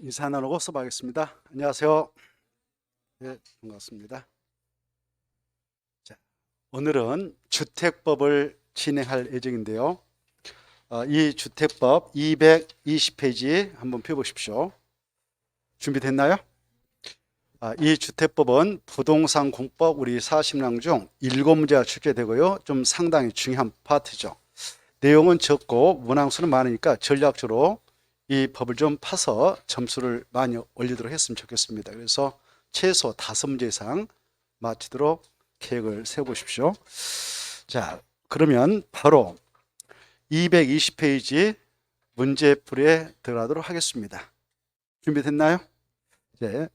인사 나누고 수업하겠습니다. 안녕하세요. 네, 반갑습니다. 자, 오늘은 주택법을 진행할 예정인데요. 이 주택법 220페이지 한번 펴보십시오. 준비됐나요? 이 주택법은 부동산 공법 우리 40랑 중 7문제가 출제되고요. 좀 상당히 중요한 파트죠. 내용은 적고 문항수는 많으니까 전략적으로 이 법을 좀 파서 점수를 많이 올리도록 했으면 좋겠습니다. 그래서 최소 5문제 이상 마치도록 계획을 세워보십시오. 자, 그러면 바로 220페이지 문제풀이에 들어가도록 하겠습니다. 준비됐나요? 네.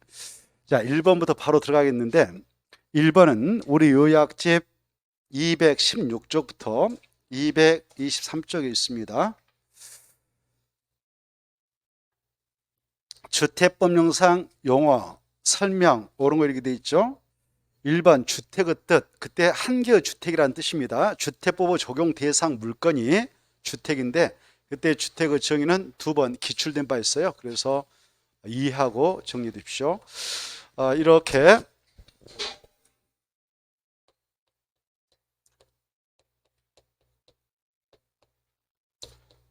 자, 1번부터 바로 들어가겠는데 1번은 우리 요약집 216쪽부터 223쪽에 있습니다. 주택법령상 용어, 설명, 옳은 거 이렇게 돼 있죠. 1번 주택의 뜻, 그때 한 개의 주택이라는 뜻입니다. 주택법의 적용 대상 물건이 주택인데 그때 주택의 정의는 2번 기출된 바 있어요. 그래서 이해하고 정리해 주십시오. 이렇게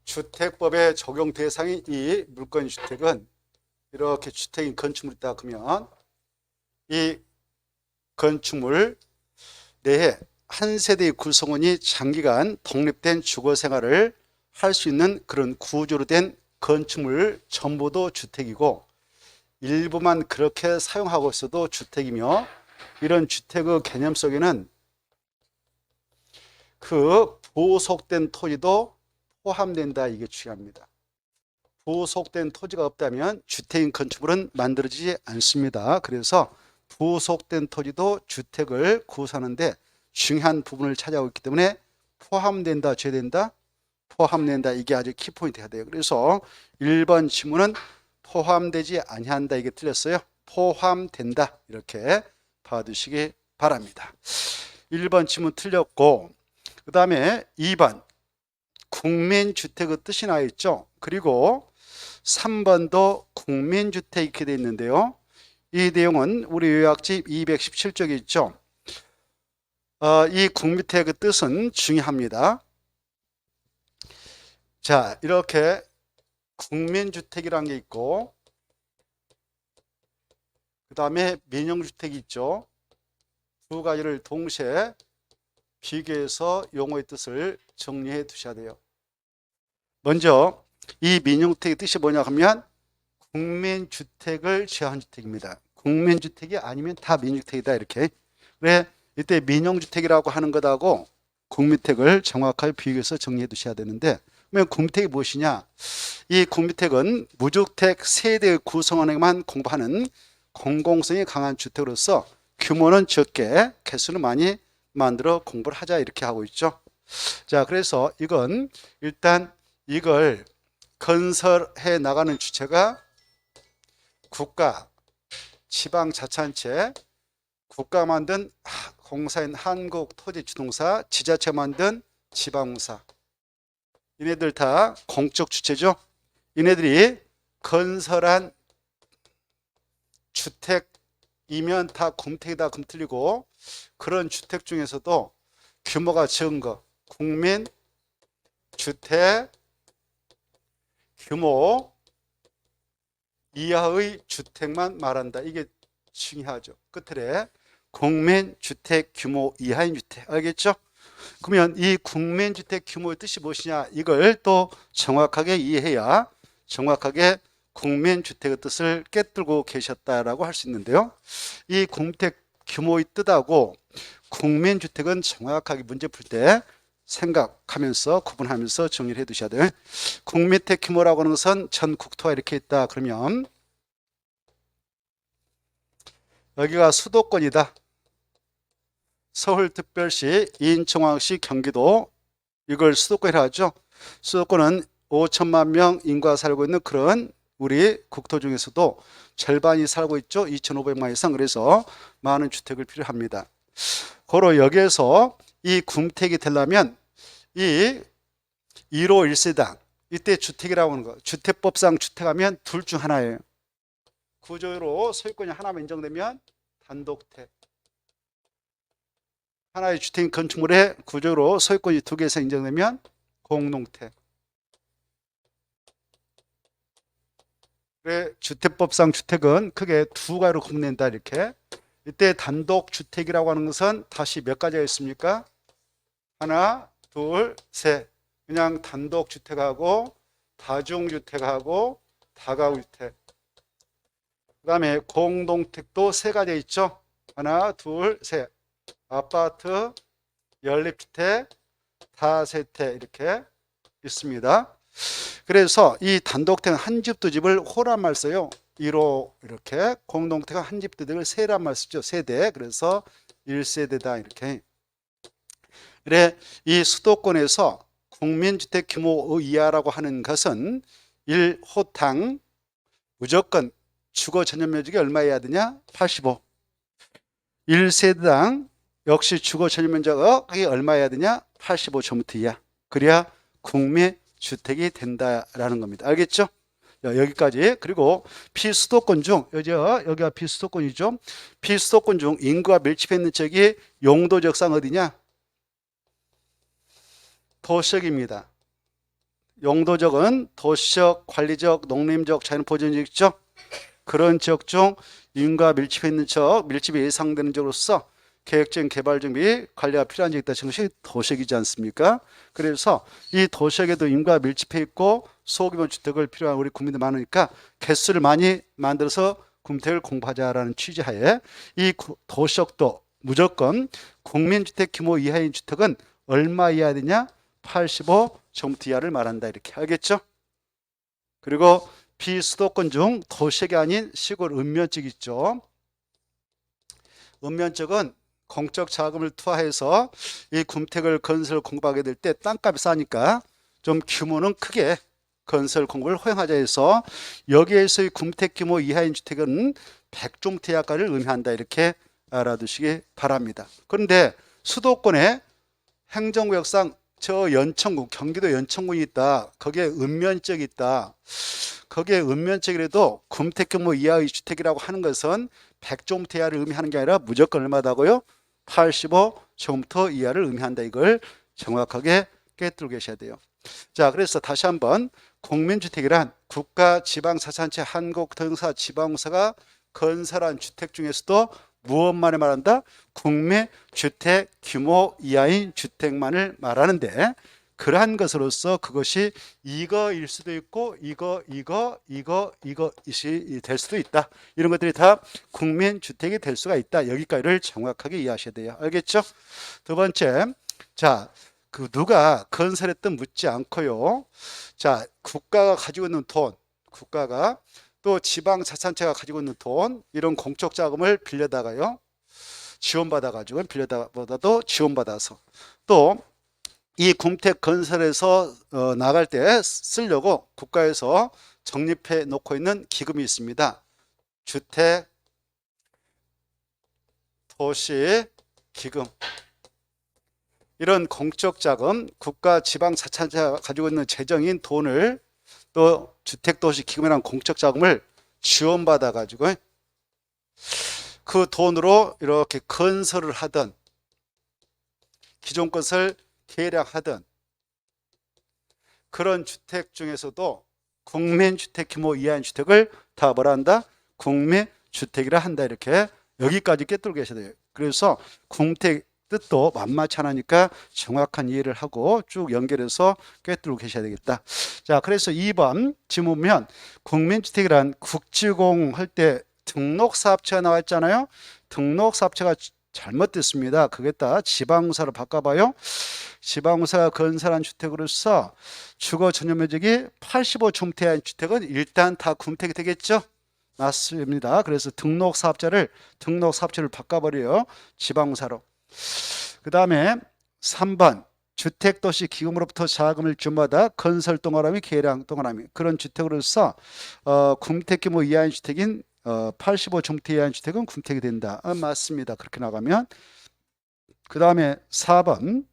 주택법의 적용 대상이 이 물건 주택은 이렇게 주택인 건축물이 있다 그러면 이 건축물 내에 한 세대의 구성원이 장기간 독립된 주거 생활을 할 수 있는 그런 구조로 된 건축물 전부도 주택이고 일부만 그렇게 사용하고 있어도 주택이며 이런 주택의 개념 속에는 그 부속된 토지도 포함된다. 이게 중요합니다. 부속된 토지가 없다면 주택인 건축물은 만들어지지 않습니다. 그래서 부속된 토지도 주택을 구성하는데 중요한 부분을 차지하고 있기 때문에 포함된다, 제외된다, 포함된다. 이게 아주 키포인트가 돼요. 그래서 1번 지문은 포함되지 아니한다. 이게 틀렸어요. 포함된다. 이렇게 봐두시기 바랍니다. 1번 지문 틀렸고 그 다음에 2번 국민주택의 뜻이 나와 있죠. 그리고 3번도 국민주택 이렇게 되어 있는데요. 이 내용은 우리 요약집 217쪽에 있죠. 이 국민주택의 뜻은 중요합니다. 자, 이렇게 국민주택이라는 게 있고 그 다음에 민영주택이 있죠. 두 가지를 동시에 비교해서 용어의 뜻을 정리해 두셔야 돼요. 먼저 이 민영주택의 뜻이 뭐냐 하면 국민주택을 제한 주택입니다. 국민주택이 아니면 다 민주택이다. 이렇게. 왜 이때 민영주택이라고 하는 것하고 국민주택을 정확하게 비교해서 정리해 두셔야 되는데 그러면 국민주택이 무엇이냐? 이 국민주택은 무주택 세대 구성원에게만 공부하는 공공성이 강한 주택으로서 규모는 적게 개수는 많이 만들어 공부를 하자 이렇게 하고 있죠. 자, 그래서 이건 일단 이걸 건설해 나가는 주체가 국가, 지방자치단체, 국가 만든 공사인 한국토지주동사, 지자체 만든 지방공사. 이네들 다 공적 주체죠. 이네들이 건설한 주택이면 다 공택이다 그럼 틀리고 그런 주택 중에서도 규모가 적은 거 국민주택 규모 이하의 주택만 말한다. 이게 중요하죠. 끝에 국민주택 규모 이하인 주택. 알겠죠? 그러면 이 국민주택 규모의 뜻이 무엇이냐? 이걸 또 정확하게 이해해야 정확하게 국민주택의 뜻을 깨뜨리고 계셨다라고 할 수 있는데요. 이 국민주택 규모의 뜻하고 국민주택은 정확하게 문제 풀 때 생각하면서 구분하면서 정리를 해 두셔야 돼요. 국민주택 규모라고 하는 것은 전 국토가 이렇게 있다. 그러면 여기가 수도권이다. 서울특별시, 인천광역시, 경기도 이걸 수도권이라 하죠. 수도권은 5천만 명 인구가 살고 있는 그런 우리 국토 중에서도 절반이 살고 있죠. 2,500만 이상. 그래서 많은 주택을 필요합니다. 고로 여기에서 이 국택이 되려면 이 1호 1세당 이때 주택이라고 하는 거 주택법상 주택하면 둘 중 하나예요. 구조로 소유권이 하나만 인정되면 단독택. 하나의 주택 건축물의 구조로 소유권이 두 개에서 인정되면 공동택. 그래, 주택법상 주택은 크게 두 가지로 구분된다 이렇게. 이때 단독주택이라고 하는 것은 다시 몇 가지가 있습니까? 하나, 둘, 셋. 그냥 단독주택하고 다중주택하고 다가구주택. 그 다음에 공동택도 세 가지 있죠. 하나, 둘, 셋. 아파트, 연립주택, 다세대 이렇게 있습니다. 그래서 이 단독택은 한 집, 두 집을 호란 말 써요. 1호 이렇게. 공동택은 한 집, 두 집을 세란 말 쓰죠. 세대. 그래서 1세대다 이렇게. 그래, 이 수도권에서 국민주택 규모 이하라고 하는 것은 1호탕 무조건 주거 전용 면적이 얼마여야 되냐? 85. 1세대당 역시 주거 전용 면적이 얼마여야 되냐? 85제곱미터 이하. 그래야 국민주택이 된다라는 겁니다. 알겠죠? 여기까지. 그리고 비수도권 중 여기가 비수도권이죠. 비수도권 중 인구가 밀집해 있는 지역이 용도적상 어디냐? 도시적입니다. 용도적은 도시적, 관리적, 농림적, 자연보존적 있죠. 그런 지역 중 인구가 밀집해 있는 지역, 밀집이 예상되는 지역으로서 계획적인 개발적 및 관리가 필요한 지역이 있다. 것이 도시적이지 않습니까? 그래서 이 도시역에도 인구가 밀집해 있고 소규모 주택을 필요한 우리 국민들 많으니까 개수를 많이 만들어서 국민주택을 공부하자라는 취지하에 이 도시역도 무조건 국민주택 규모 이하인 주택은 얼마 이하야 되냐? 85제곱미터 이하를 말한다. 이렇게 알겠죠? 그리고 비수도권 중 도시역이 아닌 시골 읍면적 있죠. 읍면적은 공적 자금을 투하해서 이 군택을 건설 공급하게 될 때 땅값이 싸니까 좀 규모는 크게 건설 공급을 허용하자 해서 여기에서의 군택 규모 이하인 주택은 100제곱미터 이하까지를 의미한다. 이렇게 알아두시기 바랍니다. 그런데 수도권에 행정구역상 저 연천군, 경기도 연천군이 있다. 거기에 읍면적이 있다. 거기에 읍면적이라도 군택 규모 이하의 주택이라고 하는 것은 100제곱미터 이하를 의미하는 게 아니라 무조건 얼마다고요? 85제곱미터 이하를 의미한다. 이걸 정확하게 깨뜨리고 계셔야 돼요. 자, 그래서 다시 한번 국민주택이란 국가 지방자치단체 한국도정사 지방공사가 건설한 주택 중에서도 무엇만을 말한다? 국민주택 규모 이하인 주택만을 말하는데 그러한 것으로서 그것이 이거일 수도 있고 이것이 될 수도 있다. 이런 것들이 다 국민주택이 될 수가 있다. 여기까지를 정확하게 이해하셔야 돼요. 알겠죠? 두 번째, 자, 그 누가 건설했든 묻지 않고요. 자, 국가가 가지고 있는 돈, 국가가 또 지방자치단체가 가지고 있는 돈, 이런 공적 자금을 빌려다가요. 지원받아가지고 빌려다보다도 지원받아서 또 이 공택 건설에서 나갈 때 쓰려고 국가에서 적립해 놓고 있는 기금이 있습니다. 주택 도시 기금. 이런 공적 자금, 국가 지방자치단체가 가지고 있는 재정인 돈을 또 주택도시 기금이라는 공적 자금을 지원받아 가지고 그 돈으로 이렇게 건설을 하던 기존 것을 계략하던 그런 주택 중에서도 국민주택 규모 이하인 주택을 다 뭐라 한다? 국민주택이라 한다. 이렇게 여기까지 깨뜨리고 계셔야 돼요. 그래서 국택 뜻도 만만치 않으니까 정확한 이해를 하고 쭉 연결해서 깨뜨리고 계셔야 되겠다. 자, 그래서 2번 지금 보면 국민주택이란 국지공 할 때 등록사업체가 나와 있잖아요. 등록사업체가 잘못됐습니다. 그게다 지방공사로 바꿔봐요. 지방공사가 건설한 주택으로서 주거 전용 면적이 85제곱미터 이하인 주택은 일단 다 군택이 되겠죠. 맞습니다. 그래서 등록사업체를 바꿔버려요. 지방공사로. 그 다음에 3번 주택도시 기금으로부터 자금을 지원받아 건설 동그라미 계량 동그라미 그런 주택으로서 군택 규모 이하인 주택인 85제곱미터 이하인 주택은 군택이 된다. 맞습니다. 그렇게 나가면 그 다음에 4번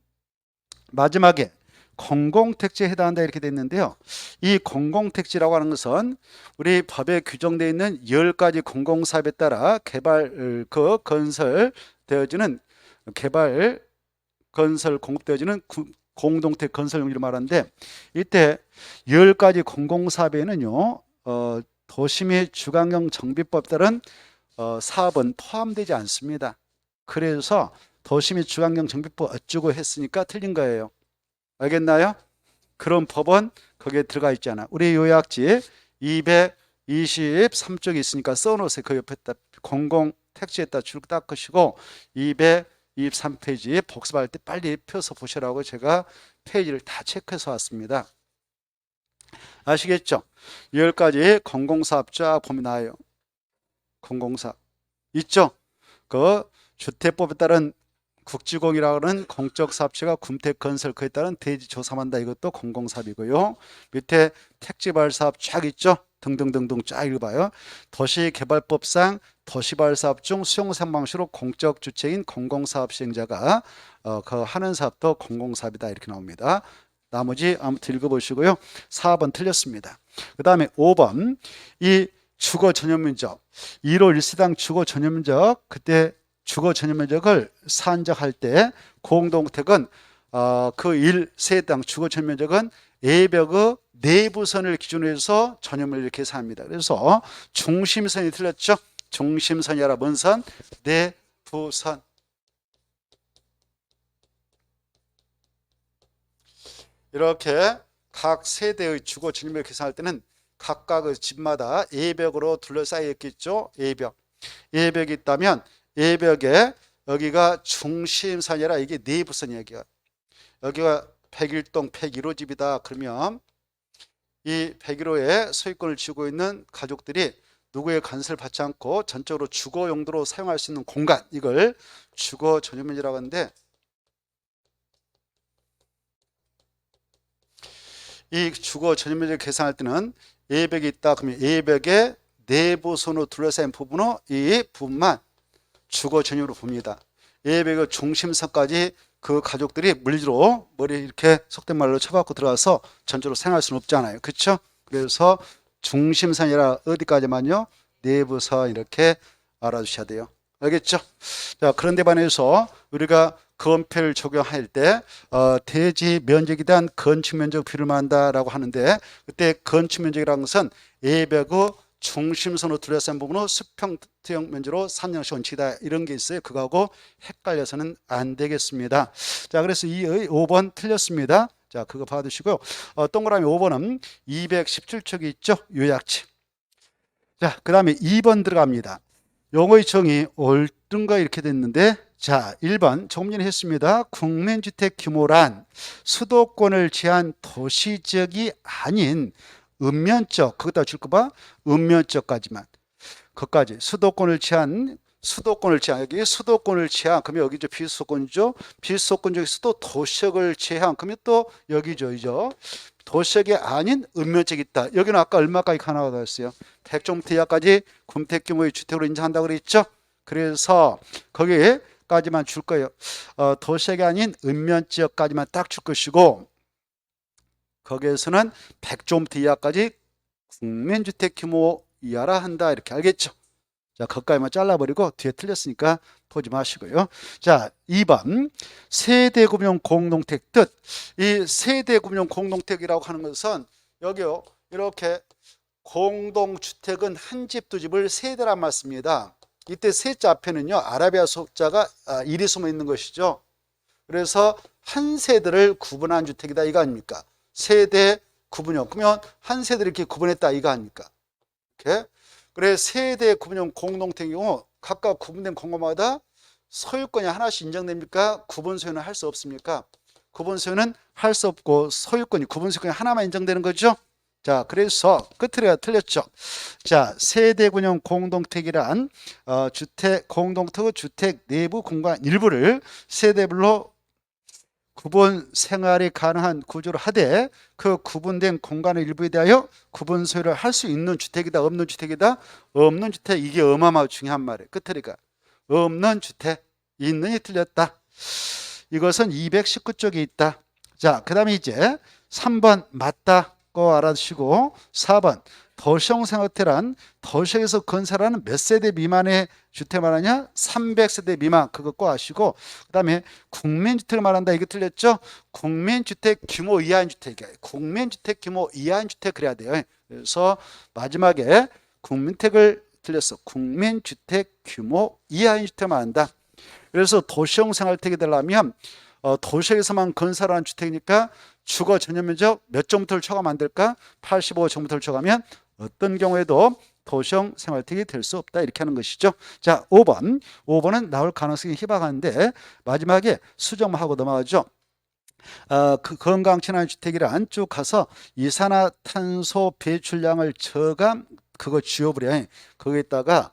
마지막에 공공택지에 해당한다 이렇게 됐는데요. 이 공공택지라고 하는 것은 우리 법에 규정되어 있는 10가지 공공사업에 따라 공급되어지는 공동택 건설 용지를 말하는데, 이때 10가지 공공사업에는요 도시및 주거환경 정비법에 따른 사업은 포함되지 않습니다. 그래서 도시및 주거환경 정비법 어쩌고 했으니까 틀린 거예요. 알겠나요? 그런 법은 거기에 들어가 있잖아. 우리 요약지 223쪽에 있으니까 써놓으세요. 그 옆에다 공공택지에다 줄 닦으시고 223페이지 복습할 때 빨리 펴서 보시라고 제가 페이지를 다 체크해서 왔습니다. 아시겠죠? 10가지 공공사업 쫙 보면 나와요. 공공사업 있죠? 그 주택법에 따른 국지공이라고 하는 공적사업체가 군택건설, 그에 따른 대지 조sam한다. 이것도 공공사업이고요. 밑에 택지발사업 쫙 있죠? 등등등등 쫙 읽어봐요. 도시개발법상 도시발사업 중 수용상 방식으로 공적 주체인 공공사업 시행자가 그 하는 사업도 공공사업이다 이렇게 나옵니다. 나머지 아무튼 읽어보시고요. 4번 틀렸습니다. 그 다음에 5번 이 주거 전용면적 1호 1세당 주거 전용면적, 그때 주거 전용면적을 산정할 때 공동택은 그 1세당 주거 전용면적은 A벽의 내부선을 기준으로 해서 전용면적을 계산합니다. 그래서 중심선이 틀렸죠. 중심선이 아니라 뭔 선? 내부선. 이렇게 각 세대의 주거 전용면적 계산할 때는 각각의 집마다 A벽으로 둘러싸여 있겠죠. A벽이 있다면 A벽에 여기가 중심선이 아니라 이게 내부선이 여기가 101동 101호 집이다. 그러면 이 101호에 소유권을 쥐고 있는 가족들이 누구의 관세를 받지 않고 전적으로 주거 용도로 사용할 수 있는 공간, 이걸 주거 전용면적이라고 하는데, 이 주거 전용면적을 계산할 때는 A벽이 있다. 그러면 A벽의 내부선으로 둘러싸인 부분은 이 부분만 주거 전용으로 봅니다. A벽의 중심선까지 그 가족들이 물리로 머리 이렇게 속된 말로 쳐박고 들어가서 전적으로 생활할 수는 없잖아요. 그렇죠? 그래서 중심선이라 어디까지만요? 내부선 이렇게 알아두셔야 돼요. 알겠죠? 자, 그런데 반해서 우리가 건폐를 적용할 때 대지 면적에 대한 건축 면적 비율을 말한다라고 하는데, 그때 건축 면적이라는 것은 A벽의 중심선으로 둘러싼 부분은 수평형 면적으로 3년씩 원칙이다. 이런 게 있어요. 그거하고 헷갈려서는 안 되겠습니다. 자, 그래서 이 5번 틀렸습니다. 자, 그거 봐두시고요. 동그라미 5번은 217쪽이 있죠. 요약지. 자, 그 다음에 2번 들어갑니다. 용어의 정의 옳든가 이렇게 됐는데, 자, 1번 조금 전에 했습니다. 국민주택 규모란 수도권을 제한 도시지역이 아닌 읍면적, 거기다 줄 거 봐. 읍면적까지만. 그것까지. 수도권을 제한, 여기 수도권을 제한, 그러면 여기죠. 비수도권이죠. 비수도권 중에서도 도시역을 제한, 그러면 또 여기죠. 도시역이 아닌 읍면적이 있다. 여기는 아까 얼마까지 하나가 더 했어요? 100제곱미터 이하까지 군택 규모의 주택으로 인정한다고 그랬죠. 그래서 거기까지만 줄 거예요. 도시역이 아닌 읍면지역까지만 딱 줄 것이고, 거기에서는 100제곱미터 이하까지 국민주택 규모 이하라 한다. 이렇게 알겠죠? 자, 거기까지만 잘라버리고 뒤에 틀렸으니까 보지 마시고요. 자, 2번 세대금융 공동택 뜻. 이 세대금융 공동택이라고 하는 것은 여기요, 이렇게 공동주택은 한 집, 두 집을 세대란 말씀입니다. 이때 세자 앞에는요, 아라비아 숫자가 1이 숨어 있는 것이죠. 그래서 한 세대를 구분한 주택이다 이거 아닙니까? 세대 구분형. 그러면 한 세대를 이렇게 구분했다 이거 아닙니까? 이렇게. 그래, 세대 구분형 공동택의 경우 각각 구분된 공간마다 소유권이 하나씩 인정됩니까? 구분 소유는 할 수 없습니까? 구분 소유는 할 수 없고 소유권이, 구분 소유권이 하나만 인정되는 거죠. 자, 그래서 끝으로 틀렸죠. 자, 세대군형 공동택이란 공동택의 주택 내부 공간 일부를 세대별로 구분 생활이 가능한 구조를 하되, 그 구분된 공간의 일부에 대하여 구분 소유를 할 수 있는 주택이다, 없는 주택이다. 없는 주택, 이게 어마어마하게 중요한 말이에요. 끝으로가 없는 주택, 있는이 틀렸다. 이것은 219쪽에 있다. 자, 그 다음에 이제 3번 맞다고 알아두시고 4번 도시형 생활주택란 도시에서 건설하는 몇 세대 미만의 주택 말하냐? 300세대 미만 그거 꼭 아시고 그 다음에 국민주택을 말한다. 이거 틀렸죠? 국민주택 규모 이하인 주택이야. 국민주택 규모 이하인 주택 그래야 돼요. 그래서 마지막에 국민주택을 틀렸어. 국민주택 규모 이하인 주택 말한다. 그래서 도시형 생활주택이 되려면 도시에서만 건설하는 주택이니까 주거 전용 면적 몇 정도를 초과하면 안 될까? 85 정도를 초과하면 어떤 경우에도 도시형 생활주택이 될 수 없다. 이렇게 하는 것이죠. 자, 5번. 5번은 나올 가능성이 희박한데 마지막에 수정만 하고 넘어가죠. 그 건강친환 주택이란 쭉 가서 이산화탄소 배출량을 저감 그거 지워버려. 거기에다가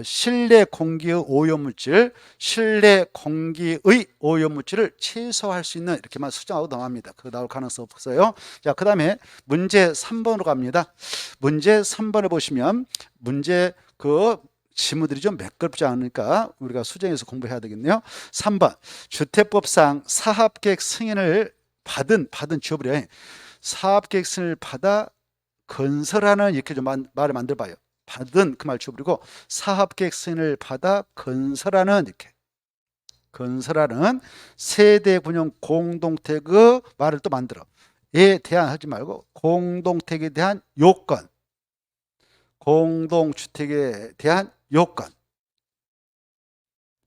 실내 공기의 오염물질, 실내 공기의 오염물질을 최소화할 수 있는 이렇게만 수정하고 넘어갑니다. 그거 나올 가능성 없어요. 자, 그 다음에 문제 3번으로 갑니다. 문제 3번에 보시면 문제 그 지문들이 좀 매끄럽지 않으니까 우리가 수정해서 공부해야 되겠네요. 3번 주택법상 사업계획 승인을 받은 지워버려. 사업계획 승인을 받아 건설하는 이렇게 좀 말을 만들어봐요. 받은 그 말 지워버리고 사업계획 승인을 받아 건설하는 이렇게 건설하는 세대군용 공동택의 말을 또 만들어. 에 대한 하지 말고 공동택에 대한 요건, 공동주택에 대한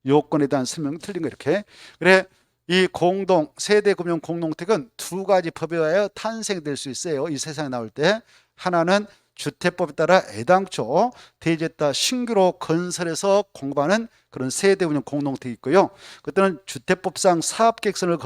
요건에 대한 설명 틀린 거 이렇게. 그래, 이 세대금융 공동택은 두 가지 법에 의하여 탄생될 수 있어요. 이 세상에 나올 때. 하나는 주택법에 따라 애당초 대지에다 신규로 건설해서 공급하는 그런 세대운영 공동택이 있고요. 그때는 주택법상 사업계획서를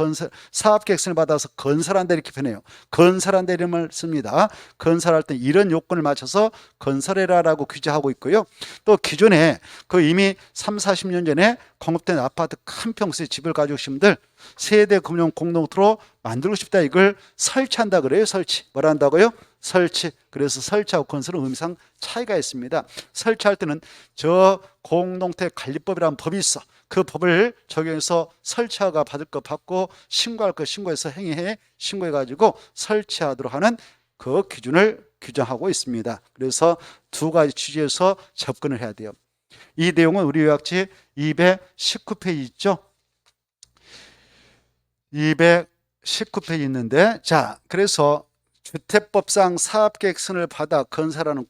받아서 건설한다 이렇게 표현해요. 건설한다 이름을 씁니다. 건설할 때 이런 요건을 맞춰서 건설해라라고 규제하고 있고요. 또 기존에 그 이미 30-40년 전에 공급된 아파트 큰 평수의 집을 가지고 계신 분들 세대 금융 공동체로 만들고 싶다 이걸 설치한다 그래요. 설치. 뭐라 한다고요? 설치. 그래서 설치하고 건설은 의미상 차이가 있습니다. 설치할 때는 저 공동택 관리법이라는 법이 있어. 그 법을 적용해서 설치허가 받을 거 받고 신고할 거 신고해서 행위해 신고해 가지고 설치하도록 하는 그 기준을 규정하고 있습니다. 그래서 두 가지 취지에서 접근을 해야 돼요. 이 내용은 우리 요약지 219페이지 있죠? 219페이지 있는데, 자, 그래서 주택법상 사업계획서를 받아 건설하는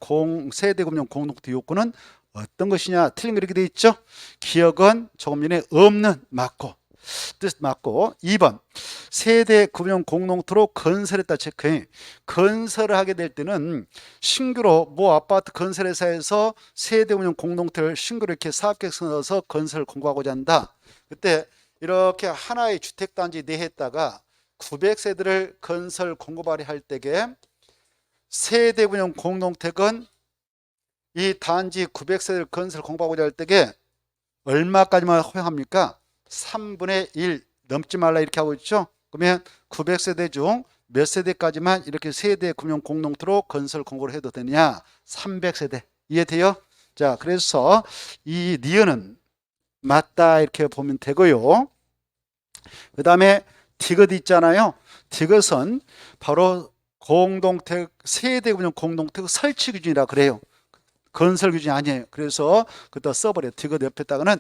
세대금융 공동택 요건은 어떤 것이냐? 틀린 거 이렇게 돼 있죠? 기억은 조금 전에 없는 맞고, 뜻 맞고. 2번 세대금융 공동체로 건설했다 체크해. 건설을 하게 될 때는 신규로 뭐 아파트 건설회사에서 세대금융 공동체를 신규로 이렇게 사업계획서 넣어서 건설을 공고하고자 한다. 그때 이렇게 하나의 주택단지 내했다가 900세대를 건설 공고 발의할 때에 세대분양 공동택은 이 단지 900세대를 건설 공고하고자 할 때에 얼마까지만 허용합니까? 3분의 1 넘지 말라 이렇게 하고 있죠. 그러면 900세대 중 몇 세대까지만 이렇게 세대 금융 공동체로 건설 공고를 해도 되냐? 300세대. 이해돼요? 자, 그래서 이 니은은 맞다 이렇게 보면 되고요. 그 다음에 디귿 있잖아요. 디귿은 바로 공동택 세대금융 공동택 설치 기준이라 그래요. 건설 기준이 아니에요. 그래서 그때 써버려요. 디귿 옆에다가는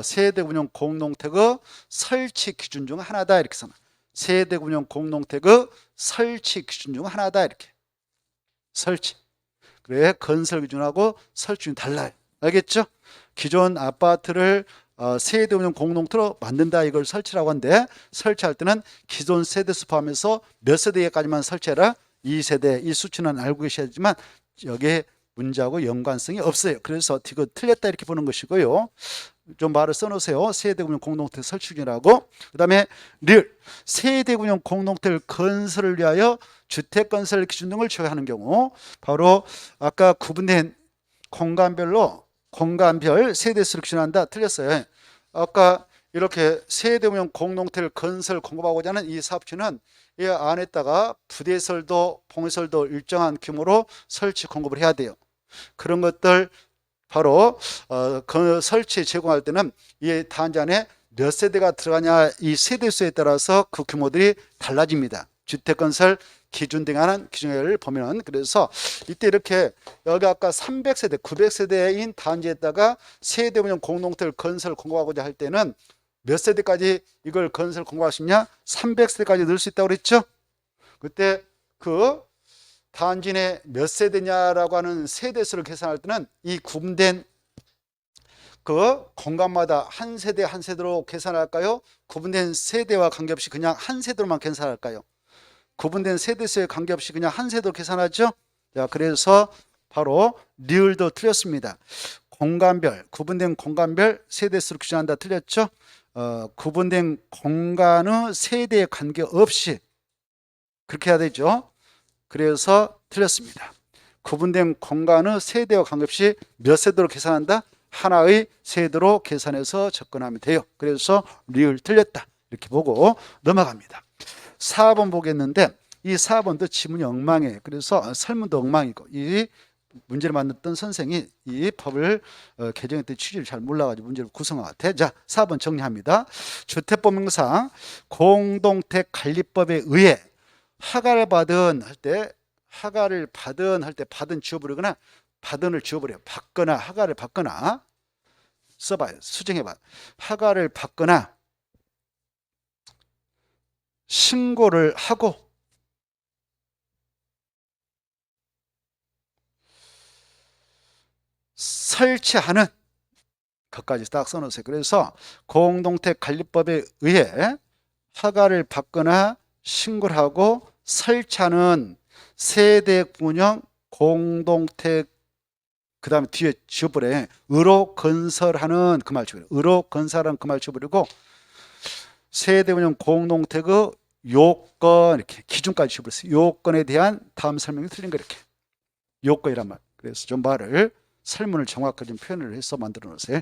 세대금융 공동택의 설치 기준 중 하나다 이렇게 써놔. 세대금융 공동택의 설치 기준 중 하나다 이렇게. 설치. 그래 건설 기준하고 설치 기준이 달라요. 알겠죠? 기존 아파트를 세대운영 공동체로 만든다 이걸 설치라고 하는데 설치할 때는 기존 세대수 포함해서 몇 세대까지만 설치해라. 2세대 이 수치는 알고 계셔야지만 여기에 문제하고 연관성이 없어요. 그래서 디귿 틀렸다 이렇게 보는 것이고요. 좀 말을 써놓으세요. 세대운영 공동체 설치기준이라고. 그 다음에 리을 세대운영 공동체를 건설을 위하여 주택건설 기준 등을 적용하는 경우 바로 아까 구분된 공간별 세대수를 기준한다. 틀렸어요. 아까 이렇게 세대운영 공동체를 건설 공급하고자 하는 이 사업주는 이 안에다가 부대설도 봉해설도 일정한 규모로 설치 공급을 해야 돼요. 그런 것들 바로 그 설치 제공할 때는 이 단지 안에 몇 세대가 들어가냐 이 세대수에 따라서 그 규모들이 달라집니다. 주택건설 기준 등하는 기준을 보면 그래서 이때 이렇게 여기 아까 300세대, 900세대인 단지에다가 세대 운영 공동체를 건설 공고하고자 할 때는 몇 세대까지 이걸 건설 공고할 수 있냐? 300세대까지 넣을 수 있다고 그랬죠? 그때 그 단지 내 몇 세대냐라고 하는 세대수를 계산할 때는 이 구분된 그 공간마다 한 세대 한 세대로 계산할까요? 구분된 세대와 관계없이 그냥 한 세대로만 계산할까요? 구분된 세대수에 관계없이 그냥 한 세대로 계산하죠? 자, 그래서 바로 리을도 틀렸습니다. 공간별, 구분된 공간별 세대수로 규정한다 틀렸죠? 구분된 공간의 세대에 관계없이 그렇게 해야 되죠? 그래서 틀렸습니다. 구분된 공간의 세대와 관계없이 몇 세대로 계산한다? 하나의 세대로 계산해서 접근하면 돼요. 그래서 리을 틀렸다. 이렇게 보고 넘어갑니다. 4번 보겠는데 이 4번도 지문이 엉망이에요. 그래서 설문도 엉망이고 이 문제를 만들었던 선생이 이 법을 개정했던 취지를 잘 몰라가지고 문제를 구성한 것 같아요. 자, 4번 정리합니다. 주택법령상 공동택 관리법에 의해 허가를 받은 할 때 허가를 받은 할 때 받은 지워버리거나 받은을 지워버려요. 받거나 허가를 받거나 써봐요. 수정해봐요. 허가를 받거나 신고를 하고 설치하는 것까지 딱 써놓으세요. 그래서 공동택 관리법에 의해 허가를 받거나 신고를 하고 설치하는 세대 운영 공동택 그 다음에 뒤에 지워버려. 의로 건설하는 그 말 지워버려. 의로 건설하는 그 말 지워버리고 세대 운영 공동택의 요건 이렇게 기준까지 지워버렸어요. 요건에 대한 다음 설명이 틀린 거 이렇게. 요건이란 말. 그래서 좀 말을 설문을 정확하게 좀 표현을 해서 만들어 놓으세요.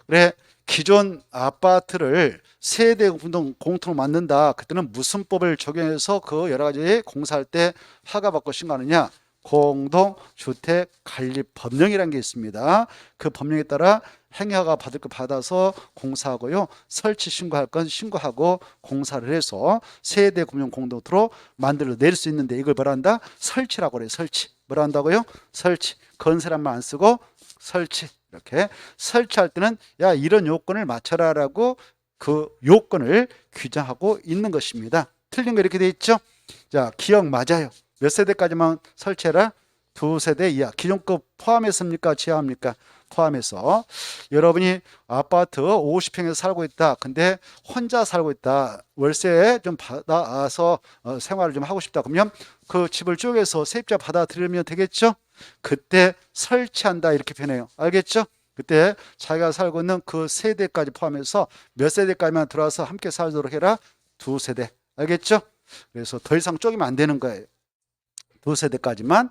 그래 기존 아파트를 세대 공통으로 만든다. 그때는 무슨 법을 적용해서 그 여러 가지 공사할 때 허가받고 신고하느냐? 공동주택관리법령이라는 게 있습니다. 그 법령에 따라 행위허가 받을 거 받아서 공사하고요. 설치 신고할 건 신고하고 공사를 해서 세대 공용 공동으로 만들어 낼 수 있는데 이걸 뭐라 한다? 설치라고 그래요. 설치. 뭐라 한다고요? 설치. 건설한 말 안 쓰고 설치. 이렇게 설치할 때는 야 이런 요건을 맞춰라라고 그 요건을 규정하고 있는 것입니다. 틀린 거 이렇게 돼 있죠? 자, 기억 맞아요. 몇 세대까지만 설치해라? 2세대 이하. 기존급 포함했습니까? 제외합니까? 포함해서. 여러분이 아파트 50평에서 살고 있다. 근데 혼자 살고 있다. 월세 좀 받아서 생활을 좀 하고 싶다. 그러면 그 집을 쪼개서 세입자 받아들이면 되겠죠? 그때 설치한다 이렇게 표현해요. 알겠죠? 그때 자기가 살고 있는 그 세대까지 포함해서 몇 세대까지만 들어와서 함께 살도록 해라? 2세대. 알겠죠? 그래서 더 이상 쪼개면 안 되는 거예요. 2세대까지만.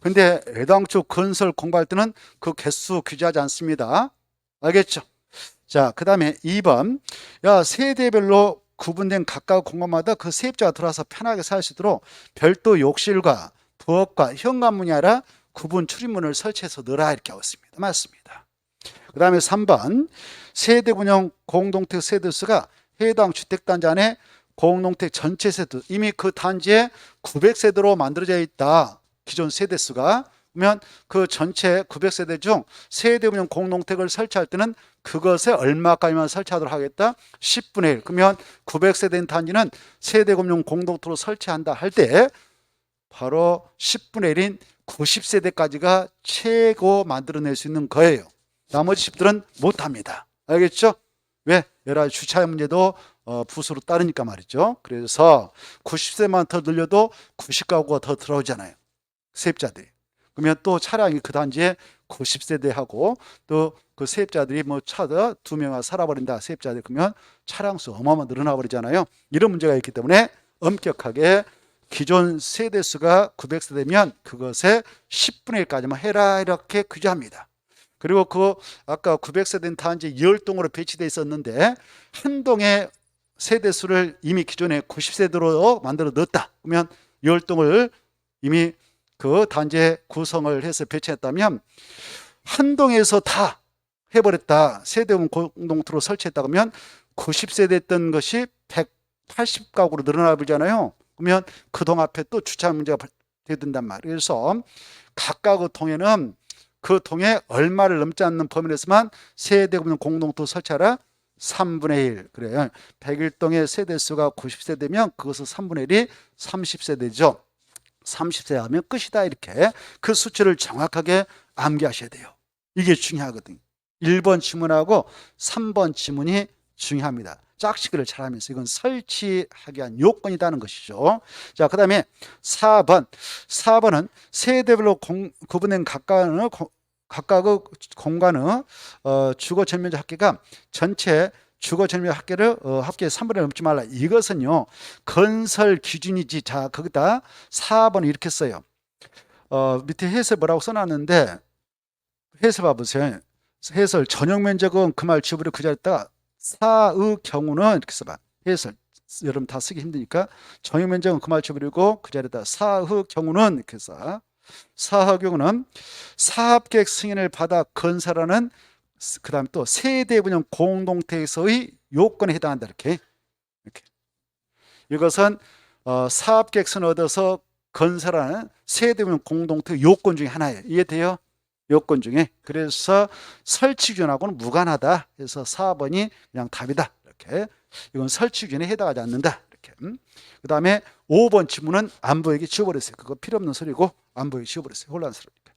근데 애당초 건설 공부할 때는 그 개수 규제하지 않습니다. 알겠죠? 자, 그 다음에 2번. 야, 세대별로 구분된 각각 공간마다 그 세입자가 들어와서 편하게 살 수 있도록 별도 욕실과 부엌과 현관문이 아니라 구분 출입문을 설치해서 넣어라 이렇게 하고 있습니다. 맞습니다. 그 다음에 3번. 세대 운영 공동택 세대수가 해당 주택단지 안에 공동택 전체 세대 이미 그 단지에 900세대로 만들어져 있다. 기존 세대수가. 그러면 그 전체 900세대 중 세대 운영 공동택을 설치할 때는 그것에 얼마까지만 설치하도록 하겠다? 10분의 1. 그러면 900세대인 단지는 세대 운영 공동택으로 설치한다 할 때 바로 10분의 1인 90세대까지가 최고 만들어낼 수 있는 거예요. 나머지 집들은 못합니다. 알겠죠? 왜? 여러 가지 주차의 문제도 부수로 따르니까 말이죠. 그래서 90세만 더 늘려도 90가구가 더 들어오잖아요. 세입자들이. 그러면 또 차량이 그 단지에 90세대하고 또 그 세입자들이 뭐 차도 2명이 살아버린다. 세입자들 그러면 차량 수 어마어마 늘어나 버리잖아요. 이런 문제가 있기 때문에 엄격하게 기존 세대수가 900세대면 그것의 10분의 1까지만 해라 이렇게 규정합니다. 그리고 그 아까 900세대인 단지 10동으로 배치되어 있었는데 한 동의 세대수를 이미 기존에 90세대로 만들어 넣었다. 그러면 10동을 이미 그 단지에 구성을 해서 배치했다면 한 동에서 다 해버렸다. 세대 공동으로 설치했다 그러면 90세대 했던 것이 180가구로 늘어나 버리잖아요. 그러면 그 동 앞에 또 주차 문제가 되든단 말이에요. 그래서 각각의 동에는 그 동에 얼마를 넘지 않는 범위 내에서만 세대급용 공동토 설치하라. 3분의 1. 그래요. 101동의 세대수가 90세대면 그것은 3분의 1이 30세대죠. 30세 하면 끝이다. 이렇게 그 수치를 정확하게 암기하셔야 돼요. 이게 중요하거든요. 1번 지문하고 3번 지문이 중요합니다. 짝짓기를 잘하면서 이건 설치하기 위한 요건이라는 것이죠. 자, 그 다음에 4번. 4번은 세대별로 구분된 각각의 공간의 주거 전면적 합계가 전체 주거 전면 합계를 합계 3분의 1 넘지 말라. 이것은요 건설 기준이지. 자, 거기다 4번 이렇게 써요. 밑에 해설 뭐라고 써놨는데 해설 봐보세요. 해설 전용 면적은 그 말 지워버리고 그 자리에다가 사의 경우는 이렇게 써봐. 해설 여러분 다 쓰기 힘드니까 전용 면적은 그 말 지워버리고 그 자리에다 사의 경우는 이렇게 써. 사의 경우는 사업계획 승인을 받아 건설하는 그 다음에 또 세대분양 공동체에서의 요건에 해당한다. 이렇게 이것은 사업계획 승인을 얻어서 건설하는 세대분양 공동체 요건 중에 하나예요. 이해돼요? 요건 중에. 그래서 설치 기준하고는 무관하다. 그래서 4번이 그냥 답이다. 이렇게. 이건 설치 기준에 해당하지 않는다. 이렇게. 그 다음에 5번 지문은 안 보이게 지워버렸어요. 그거 필요 없는 소리고 안 보이게 지워버렸어요. 혼란스러우니까.